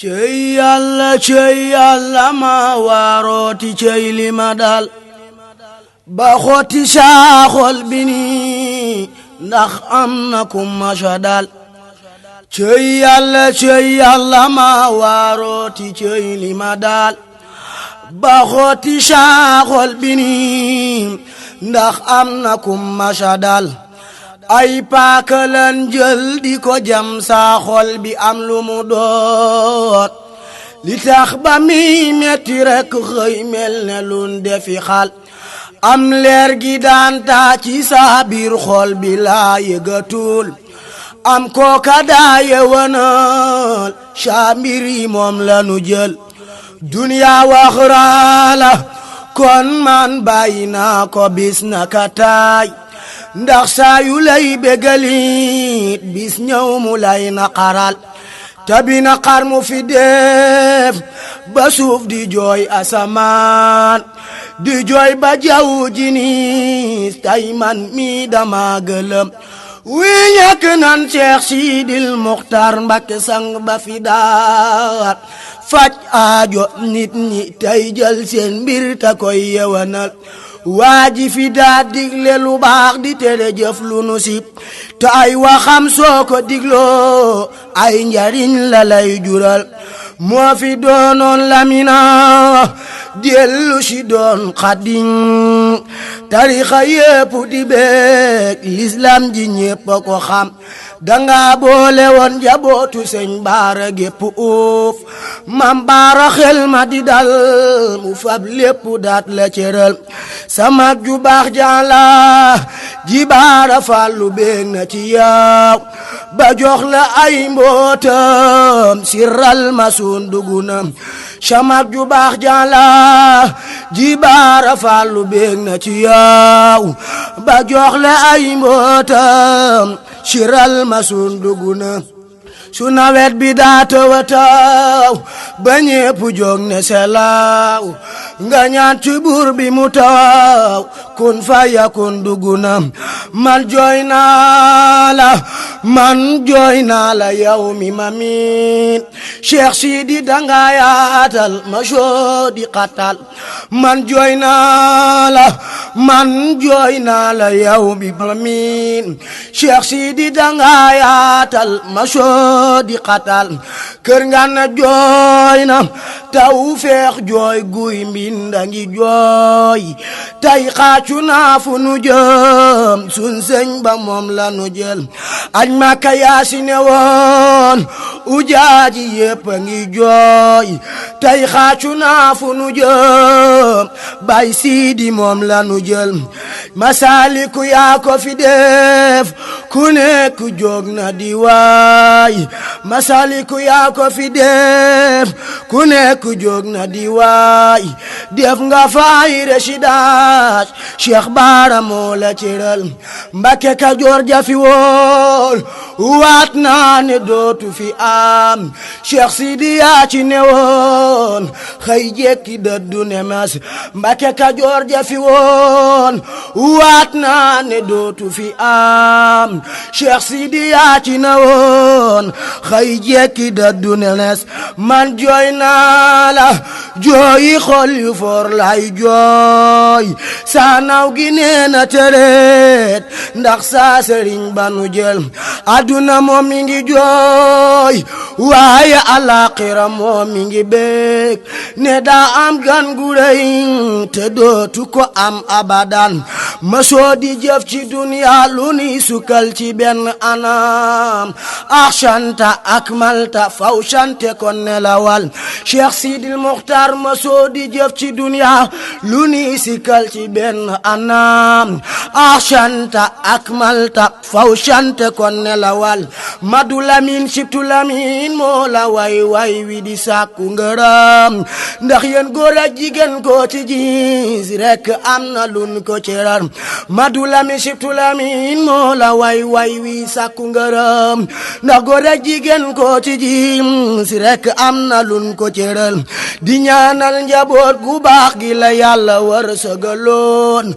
cey yàlla ma waarooti cey li ma dal ba xotti saa xol bi nii ndax am na ku ma sa dal cey yàlla ma waarooti cey li ma dal ba xotti saa xol bi nii ndax am na ku ma sa dal ay paaka lan jël di ko jam saa xol bi am lu mu doot li tax ba mi metti rekk xëy mel ne lun defi xal am leer gi daan taa ci saa biir xol bi laa yëgatul am kooka daa yewanal saa mbir yi moom lanu jël duniya waxraa la kon man bàyyi naa ko bis naka taay ndax saa yu lay bégalit bis ñëw mu lay naqaral tabi naqar mu fi def ba suuf di jooy asamaan di jooy ba jaww ji niis tay man mi dama gëlëm wi ñàkk nan Cheikh Sidil Muxtaar Mbakke sang ba fi daat faj aajo nit ñi tay jël seen mbir ta koy yewanal waaji fi daa digle lu baax di tere jëf lu nu sib te ay waxam soo ko digloo ay njariñ la lay jural moo fi doonoon lamina dellu si doon xaddiñ tarixa yépp di beek l'islam ji ñépp a ko xam danga boole woon jabootu sëñ baara gépp uuf mam baara xel ma di dal mu fab lépp daat la cëral sama ju baax jàlla ji baara fàllu beeg na ci yow ba jox la ay mbootam sirral ma suun duguna sama ju baax jàlla ji baara fàllu beeg na ci yow ba jox la ay mbootam siral ma sun duguna su nawet bi daa taw ba ñépp jóg ne selaaw nga ñaan ci buur bi mu taw kun fa yakun duguna man jooy naa la yow mi ma miin Cheikh Sidi danga yaatal ma soo di xatal man jooy naa la yow mi ma miin Cheikh Sidi danga yaatal ma soo di xatal kër nga na jooy na taw feex jooy guy mbinda ngi jooy tay xaacu naa fu nu jëm sun sëñ ba moom la nu jël aj Makka yaasi ne woon ujaaji yépp a ngi jooy tay xaacu naa fu nu jëm bay Sidi moom la nu jël Masaliku yaa ko fi def ku nekk jóg na di waay Masaliku yaa ko fi def ku nekk jóg na di waay def nga fay residaas Cheikh Baara moo la cëral Mbakke Kajoor jafi wool waat naa ne dootu fi am Cheikh Sidi yaa ci ne woon xëy jekki dëddu ne mas Mbakke Kajoor jafi woon waat naa ne dootu fi am Cheikh Sidi yaa ci ne woon xëy jekki dëddu ne mes man jooy naa la jooyi xol yu for lay jooy saa naw gi nee na tëreet ndax saa sëriñ banu jël aduna moom mi ngi jooy waaye alaaxira moom mi ngi beek ne daa am gan gu rëy te dootu ko am abadan ma soo di jëf ci duniya lu ni sukkal ci benn anam axsanta akmalta faw sante kon nelawal Cheikh Sidil Muxtaar ma soo di jëf ci duniya lu ni sukkal ci benn anam axsanta akmalta faw sante kon nelawal Madu Lamin Sibtu Lamin moo la way wi di sàkku ngërëm ndax yéen góor ak jigéen ko ci gis rek am na lun ko cëral Madu Lamin Sibtu Lamin moo la way wi sàkku ngërëm ndax góor ak jigéen ko ci gis rek am na lun ko cëral di ñaanal njaboot gu baax gi la yàlla wërsëgaloon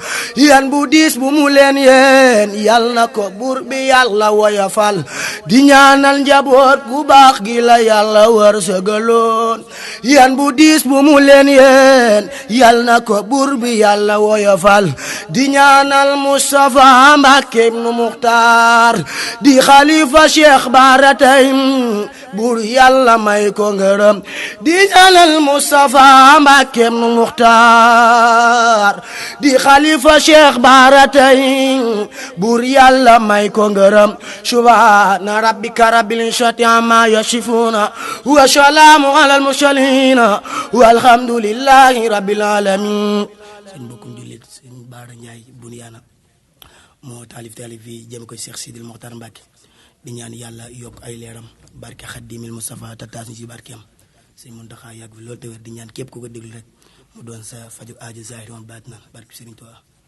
yan bu diis bu mu leen yeen yal na ko buur bi yàlla woyofal di ñaanal njaboot gu baax gi la yàlla wërsëgaloon yan bu diis bu mu leen yeen yal na ko buur bi yàlla woyofal di ñaanal Moustapha Mbacké ibnu Muxtaar di xalifa Cheikh Bara tey buur yàlla may ko ngërëm di ñaanal Moustapha Mbacké ibnu Muxtaar di xalifa Cheikh Bara tey buur yàlla may ko ngërëm subhaana rabbika rabbil izzati amma yasifuna wa salaamu alal mursaliin walhamdulillahi rabbil alamin. seen mbokkum jullit sëñ Bara Ndiaye Bouniyana moo taalif yi jëm ko Cheikh Sidil Mokhtar Mbacké di ñaan yàlla yokk ay leeram barke Xaadimil Mustafa tataas ñu ci barkeem sëñ Muntaxa yàgg fi loolu te wér di ñaan képp ku ko déglu rek mu doon sa faju aajo zaahir woon baat na barke Sëriñ Tuubaa